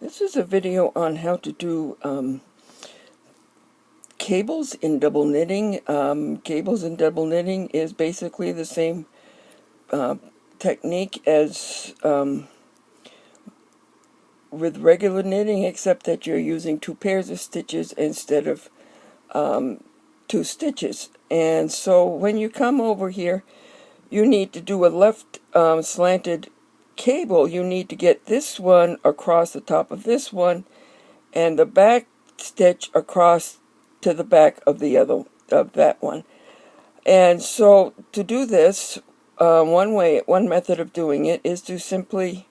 This is a video on how to do cables in double knitting. Cables in double knitting is basically the same technique as with regular knitting, except that you're using 2 pairs of stitches instead of 2 stitches. And so when you come over here, you need to do a left slanted cable. You need to get this one across the top of this one and the back stitch across to the back of the other of that one. And so to do this, one method of doing it is to simply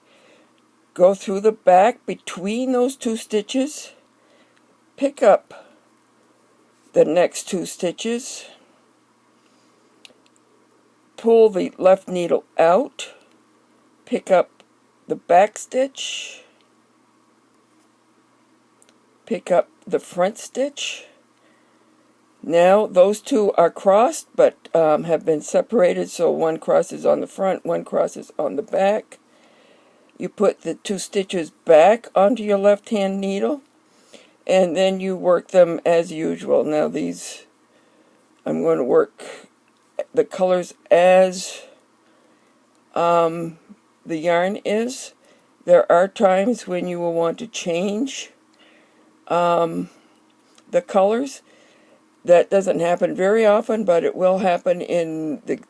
go through the back between those 2 stitches, pick up the next 2 stitches, pull the left needle out, pick up the back stitch, pick up the front stitch. Now those 2 are crossed but have been separated, so one crosses on the front, one crosses on the back. You put the 2 stitches back onto your left hand needle, and then you work them as usual. Now these, I'm going to work the colors as the yarn is. There are times when you will want to change the colors. That doesn't happen very often, but it will happen in the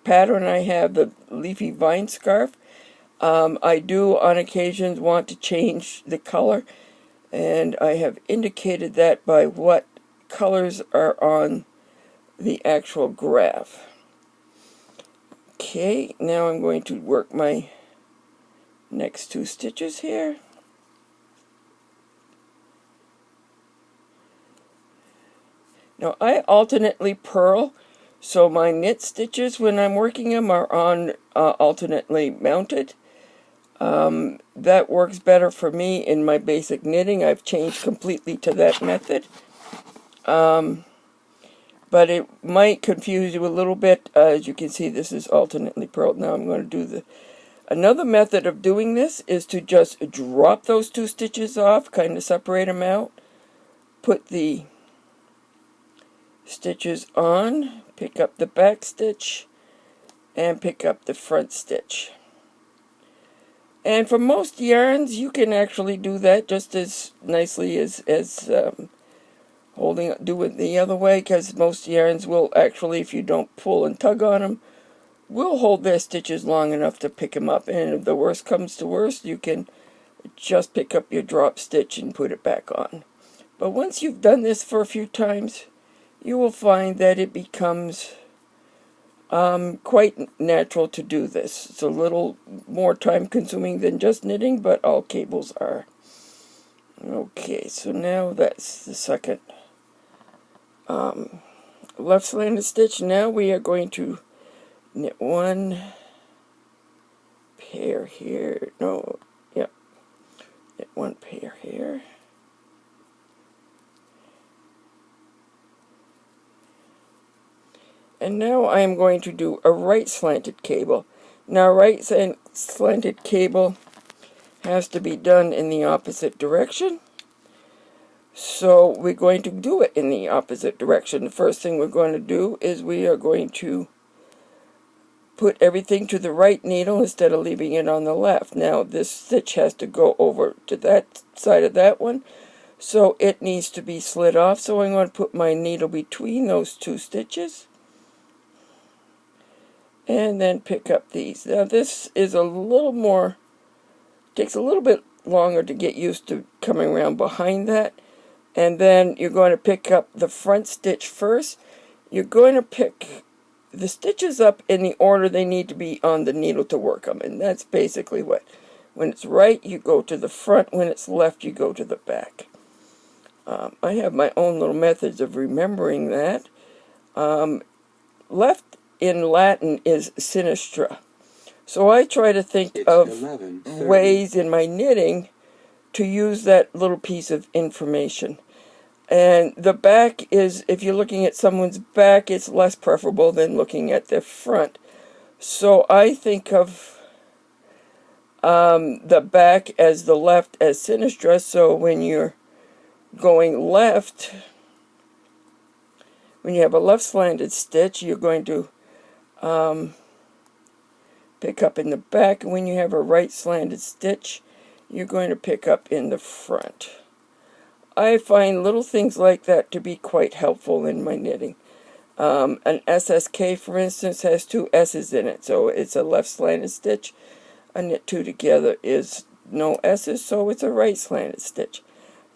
pattern I have, the leafy vine scarf. I do on occasions want to change the color, and I have indicated that by what colors are on the actual graph. Okay, now I'm going to work my next 2 stitches here. Now I alternately purl, so my knit stitches when I'm working them are on alternately mounted. That works better for me in my basic knitting. I've changed completely to that method. But it might confuse you a little bit. As you can see, this is alternately purled. Now I'm going to do another method of doing this is to just drop those 2 stitches off, kind of separate them out, put the stitches on, pick up the back stitch, and pick up the front stitch. And for most yarns, you can actually do that just as nicely as do it the other way, because most yarns will actually, if you don't pull and tug on them, will hold their stitches long enough to pick them up. And if the worst comes to worst, you can just pick up your drop stitch and put it back on. But once you've done this for a few times, you will find that it becomes quite natural to do this. It's a little more time consuming than just knitting, but all cables are. Okay, so now that's the second left slanted stitch. Now we are going to knit 1 pair here. No, yep. Knit 1 pair here. And now I am going to do a right slanted cable. Now right slanted cable has to be done in the opposite direction. So we're going to do it in the opposite direction. The first thing we're going to do is we are going to put everything to the right needle instead of leaving it on the left. Now this stitch has to go over to that side of that one, so it needs to be slid off. So I'm going to put my needle between those 2 stitches and then pick up these. Now this is a little more, takes a little bit longer to get used to coming around behind that. And then you're going to pick up the front stitch first. You're going to pick the stitches up in the order they need to be on the needle to work them. And that's basically what, when it's right, you go to the front. When it's left, you go to the back. I have my own little methods of remembering that. Left in Latin is sinistra. So I try to think of ways in my knitting to use that little piece of information. And the back is, if you're looking at someone's back, it's less preferable than looking at their front. So I think of the back as the left as sinistra, so when you're going left, when you have a left slanted stitch, you're going to pick up in the back, and when you have a right slanted stitch, you're going to pick up in the front. I find little things like that to be quite helpful in my knitting. An SSK, for instance, has two S's in it, so it's a left slanted stitch. A knit two together is no S's, so it's a right slanted stitch.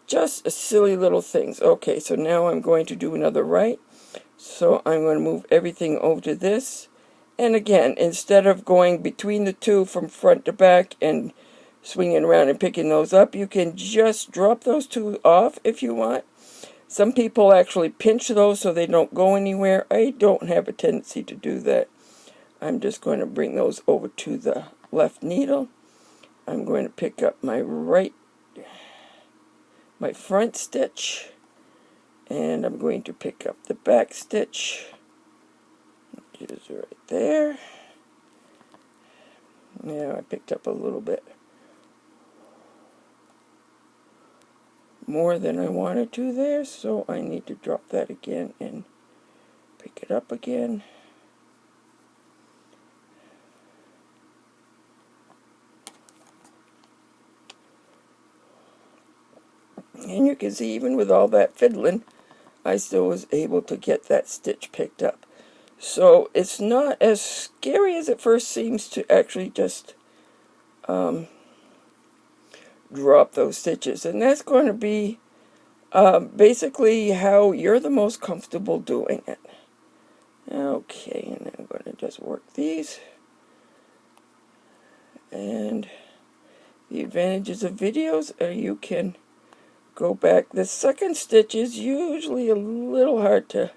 Just silly little things. Okay, so now I'm going to do another right. So I'm going to move everything over to this. And again, instead of going between the two from front to back and swinging around and picking those up, you can just drop those two off if you want. Some people actually pinch those so they don't go anywhere. I don't have a tendency to do that. I'm just going to bring those over to the left needle. I'm going to pick up my front stitch, and I'm going to pick up the back stitch, which is right there. Now I picked up a little bit more than I wanted to there, so I need to drop that again and pick it up again. And you can see, even with all that fiddling, I still was able to get that stitch picked up. So it's not as scary as it first seems to actually just drop those stitches. And that's going to be basically how you're the most comfortable doing it. Okay, and I'm going to just work these. And the advantages of videos are you can go back. The second stitch is usually a little hard to